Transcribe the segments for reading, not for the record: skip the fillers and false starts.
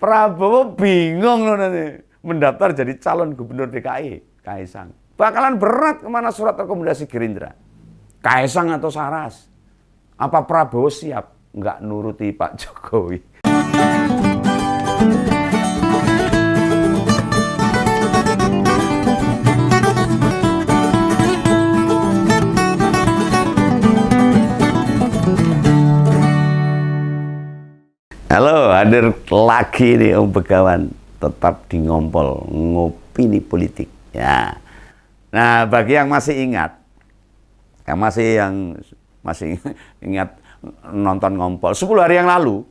Prabowo bingung loh nanti mendaftar jadi calon gubernur DKI, Kaisang. Bakalan berat kemana surat rekomendasi Gerindra. Kaisang atau Saras? Apa Prabowo siap nggak nuruti Pak Jokowi? Halo, hadir lagi nih Om Begawan, tetap di Ngompol, ngopini politik. Ya. Nah, bagi yang masih ingat, yang masih ingat nonton Ngompol, 10 hari yang lalu,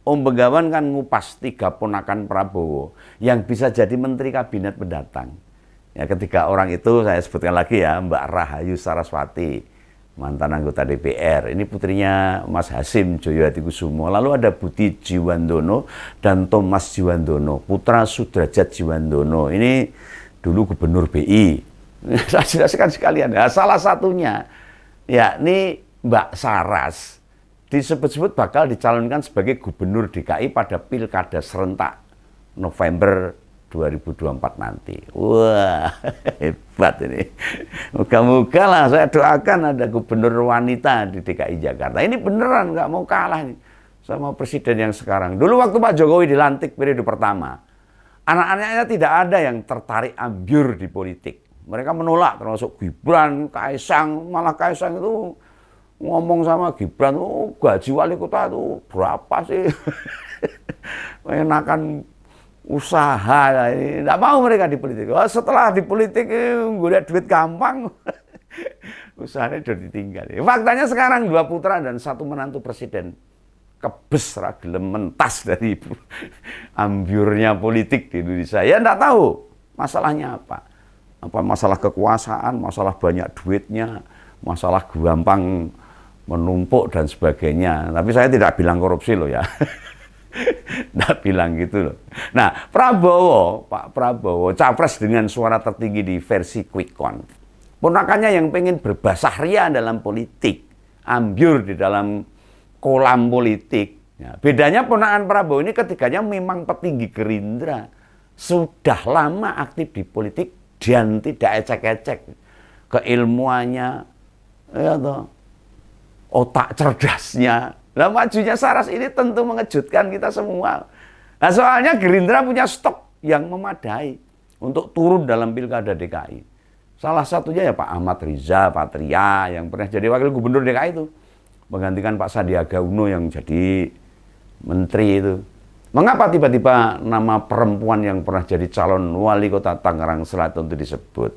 Om Begawan kan ngupas 3 ponakan Prabowo yang bisa jadi menteri kabinet mendatang. Ya, ketiga orang itu saya sebutkan lagi ya, Mbak Rahayu Saraswati, mantan anggota DPR. Ini putrinya Mas Hasim Joyo Hadikusumo. Lalu ada Budi Jiwandono dan Thomas Jiwandono, putra Sudrajat Jiwandono. Ini dulu gubernur BI. Saya jelaskan sekalian. Nah, salah satunya, yakni Mbak Saras, disebut-sebut bakal dicalonkan sebagai gubernur DKI pada Pilkada serentak November 2024 nanti. Wah, hebat ini. Moga-moga lah, saya doakan ada gubernur wanita di DKI Jakarta. Ini beneran nggak mau kalah nih sama presiden yang sekarang. Dulu waktu Pak Jokowi dilantik periode pertama, anak-anaknya tidak ada yang tertarik ambyur di politik. Mereka menolak, termasuk Gibran, Kaisang. Malah Kaisang itu ngomong sama Gibran, oh, gaji wali kota itu berapa sih? Enakan usaha, tidak mau mereka di politik. Oh, setelah di politik gue lihat duit gampang, usahanya sudah ditinggal. Faktanya sekarang 2 putra dan 1 menantu presiden kebes gelem mentas dari ambyurnya politik di Indonesia. Ya tidak tahu masalahnya apa. Apa masalah kekuasaan, masalah banyak duitnya, masalah gampang menumpuk dan sebagainya. Tapi saya tidak bilang korupsi loh ya. Nggak bilang gitu loh. Nah, Pak Prabowo, capres dengan suara tertinggi di versi quick count. Ponakannya yang pengen berbahasa ria dalam politik, ambyur di dalam kolam politik. Ya, bedanya ponakan Prabowo ini ketiganya memang petinggi Gerindra. Sudah lama aktif di politik dan tidak ecek-ecek. Keilmuannya, ya toh, otak cerdasnya. Nah, majunya Saras ini tentu mengejutkan kita semua. Nah, soalnya Gerindra punya stok yang memadai untuk turun dalam Pilkada DKI. Salah satunya ya Pak Ahmad Riza Patria yang pernah jadi wakil gubernur DKI itu. Menggantikan Pak Sandiaga Uno yang jadi menteri itu. Mengapa tiba-tiba nama perempuan yang pernah jadi calon wali kota Tangerang Selatan itu disebut?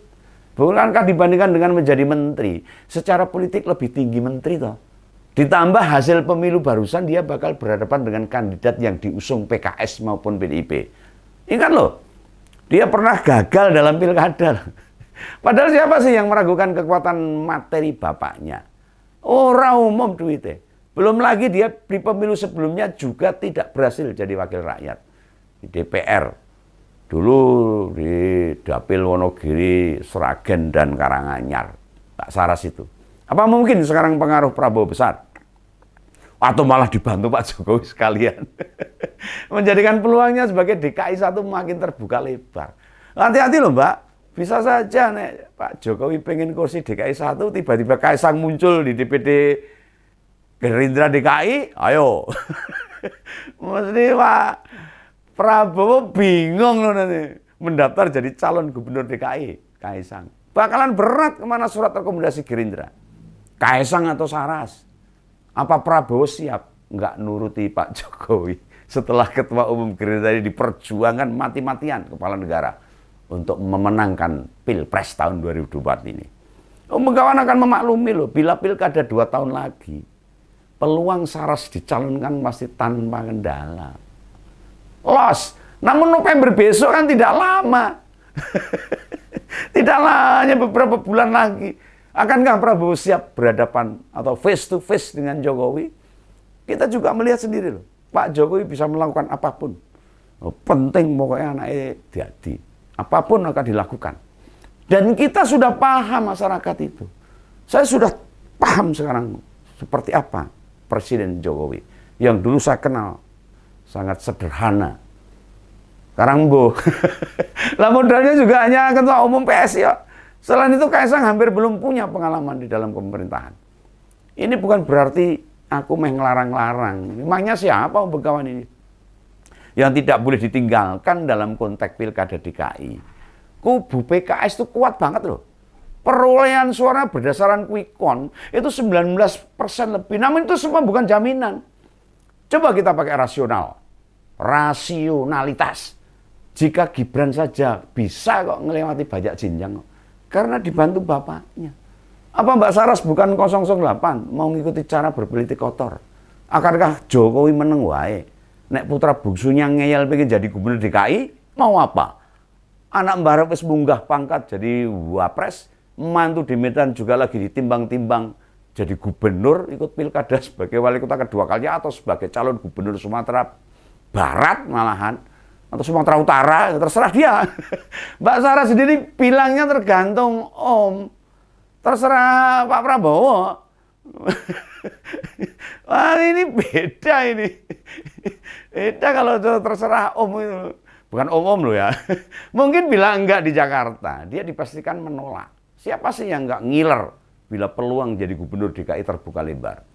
Bukankah dibandingkan dengan menjadi menteri, secara politik lebih tinggi menteri toh? Ditambah hasil pemilu barusan dia bakal berhadapan dengan kandidat yang diusung PKS maupun PDIP. Ingat loh, dia pernah gagal dalam pilkada. Padahal siapa sih yang meragukan kekuatan materi bapaknya? Orang umum duitnya. Belum lagi dia di pemilu sebelumnya juga tidak berhasil jadi wakil rakyat. Di DPR. Dulu di Dapil Wonogiri, Sragen, dan Karanganyar. Pak Saras itu. Apa mungkin sekarang pengaruh Prabowo besar? Atau malah dibantu Pak Jokowi sekalian. Menjadikan peluangnya sebagai DKI 1 makin terbuka lebar. Hati-hati loh Mbak. Bisa saja nek Pak Jokowi pengen kursi DKI 1, tiba-tiba Kaisang muncul di DPD Gerindra DKI, ayo. Mesti Pak Prabowo bingung loh nanti mendaftar jadi calon gubernur DKI, Kaisang. Bakalan berat kemana surat rekomendasi Gerindra. Kaisang atau Saras? Apa Prabowo siap nggak nuruti Pak Jokowi setelah Ketua Umum Gerindra diperjuangkan mati-matian kepala negara untuk memenangkan Pilpres tahun 2024 ini? Om Begawan akan memaklumi loh, bila pilkada 2 tahun lagi, peluang Saras dicalonkan pasti tanpa kendala. Los, namun November besok kan tidak lama. Tidak hanya beberapa bulan lagi. Akankah Prabowo siap berhadapan atau face to face dengan Jokowi? Kita juga melihat sendiri loh. Pak Jokowi bisa melakukan apapun. Penting pokoknya anaknya jadi. Apapun akan dilakukan. Dan kita sudah paham masyarakat itu. Saya sudah paham sekarang seperti apa Presiden Jokowi. Yang dulu saya kenal sangat sederhana. Karangbo. Lah modalnya juga hanya ketua umum PSI ya. Selain itu Kaisang hampir belum punya pengalaman di dalam pemerintahan. Ini bukan berarti aku ngelarang-larang. Memangnya siapa kawan ini? Yang tidak boleh ditinggalkan dalam konteks pilkada DKI. Kubu PKS itu kuat banget loh. Perolehan suara berdasarkan quick count itu 19% lebih. Namun itu semua bukan jaminan. Coba kita pakai rasionalitas. Jika Gibran saja bisa kok ngelewati banyak jenjang. Karena dibantu bapaknya. Apa Mbak Saras bukan 008 mau ngikuti cara berpolitik kotor? Akankah Jokowi meneng wae? Nek putra bungsunya ngeyel pengen jadi gubernur DKI, mau apa? Anak Mbak wis munggah pangkat jadi wapres, mantu di Medan juga lagi ditimbang-timbang jadi gubernur, ikut pilkada sebagai wali kota kedua kalinya atau sebagai calon gubernur Sumatera Barat malahan, atau Sumatera Utara, terserah dia. Mbak Sarah sendiri bilangnya tergantung Om. Terserah Pak Prabowo. Wah ini beda ini. Beda kalau terserah Om itu. Bukan om-om loh ya. Mungkin bila enggak di Jakarta, dia dipastikan menolak. Siapa sih yang enggak ngiler bila peluang jadi gubernur DKI terbuka lebar?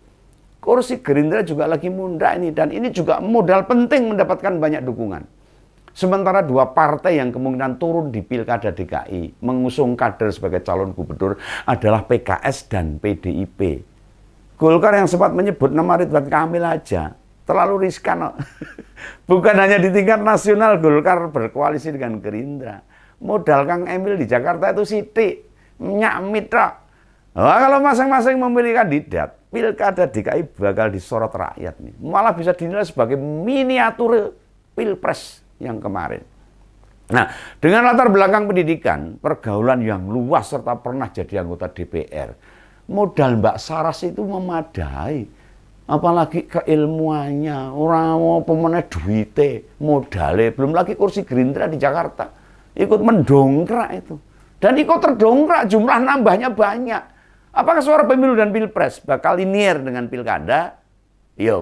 Kursi Gerindra juga lagi muda ini. Dan ini juga modal penting mendapatkan banyak dukungan. Sementara dua partai yang kemungkinan turun di pilkada DKI mengusung kader sebagai calon gubernur adalah PKS dan PDIP. Golkar yang sempat menyebut nama Ridwan Kamil aja terlalu riskan. Bukan hanya di tingkat nasional Golkar berkoalisi dengan Gerindra. Modal Kang Emil di Jakarta itu sidik, nyamit. Nah, kalau masing-masing memilih kandidat, pilkada DKI bakal disorot rakyat nih. Malah bisa dinilai sebagai miniatur pilpres yang kemarin. Nah, dengan latar belakang pendidikan, pergaulan yang luas serta pernah jadi anggota DPR, modal Mbak Saras itu memadai. Apalagi keilmuannya, orang mau pemenang duitnya, modalnya, belum lagi kursi Gerindra di Jakarta, ikut mendongkrak itu. Dan ikut terdongkrak, jumlah nambahnya banyak. Apakah suara pemilu dan pilpres bakal linier dengan pilkada? Ya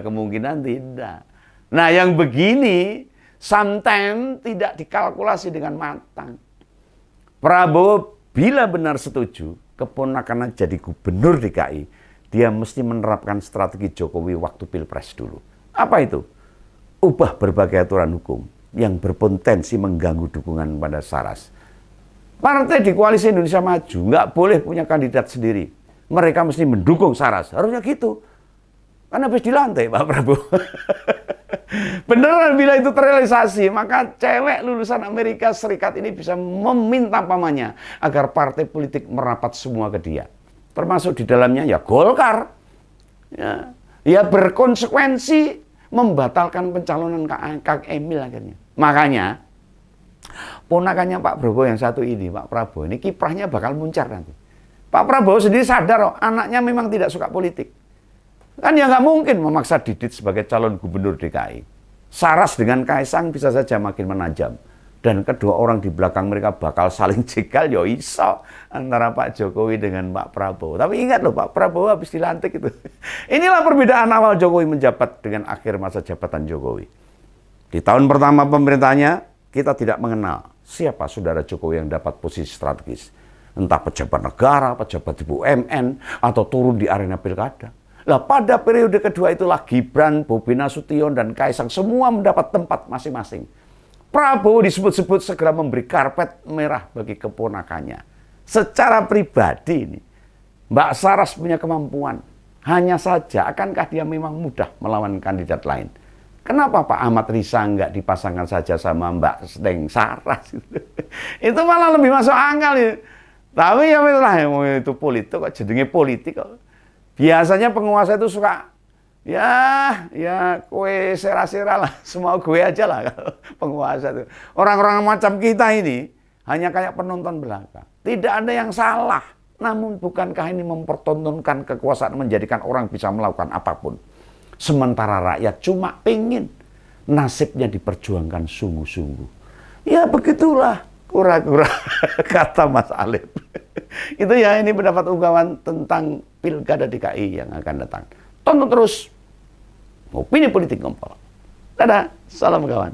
kemungkinan tidak. Nah yang begini, sometimes tidak dikalkulasi dengan matang. Prabowo bila benar setuju, keponakannya jadi gubernur DKI, dia mesti menerapkan strategi Jokowi waktu pilpres dulu. Apa itu? Ubah berbagai aturan hukum yang berpotensi mengganggu dukungan pada Saras. Partai di Koalisi Indonesia Maju nggak boleh punya kandidat sendiri. Mereka mesti mendukung Saras. Harusnya gitu. Kan habis dilantik Pak Prabowo. Beneran bila itu terrealisasi, maka cewek lulusan Amerika Serikat ini bisa meminta pamannya agar partai politik merapat semua ke dia. Termasuk di dalamnya ya Golkar. Ya berkonsekuensi membatalkan pencalonan Kang Emil akhirnya. Makanya ponakannya Pak Prabowo yang satu ini, Pak Prabowo ini kiprahnya bakal muncar nanti. Pak Prabowo sendiri sadar anaknya memang tidak suka politik. Kan ya nggak mungkin memaksa Didit sebagai calon gubernur DKI. Saras dengan Kaisang bisa saja makin menajam. Dan kedua orang di belakang mereka bakal saling jegal, ya iso antara Pak Jokowi dengan Pak Prabowo. Tapi ingat loh, Pak Prabowo habis dilantik itu. Inilah perbedaan awal Jokowi menjabat dengan akhir masa jabatan Jokowi. Di tahun pertama pemerintahannya, kita tidak mengenal siapa saudara Jokowi yang dapat posisi strategis. Entah pejabat negara, pejabat di BUMN, atau turun di arena pilkada. Lah pada periode kedua itulah Gibran, Bobi Nasution, dan Kaisang semua mendapat tempat masing-masing. Prabowo disebut-sebut segera memberi karpet merah bagi keponakannya. Secara pribadi ini, Mbak Saras punya kemampuan. Hanya saja, akankah dia memang mudah melawan kandidat lain? Kenapa Pak Ahmad Riza nggak dipasangkan saja sama Mbak Steng Saras? Itu malah lebih masuk akal ya. Tapi ya itu politik kok, jadinya politik kok. Biasanya penguasa itu suka ya kue sera-sera lah, semua gue aja lah kalau penguasa itu. Orang-orang macam kita ini hanya kayak penonton belaka. Tidak ada yang salah, namun bukankah ini mempertontonkan kekuasaan menjadikan orang bisa melakukan apapun. Sementara rakyat cuma pengen nasibnya diperjuangkan sungguh-sungguh. Ya begitulah kura-kura kata Mas Alif. Itu ya, ini pendapat ungkapan tentang Pilkada DKI yang akan datang. Tonton terus Opini Politik Ngompol. Dadah, salam kawan.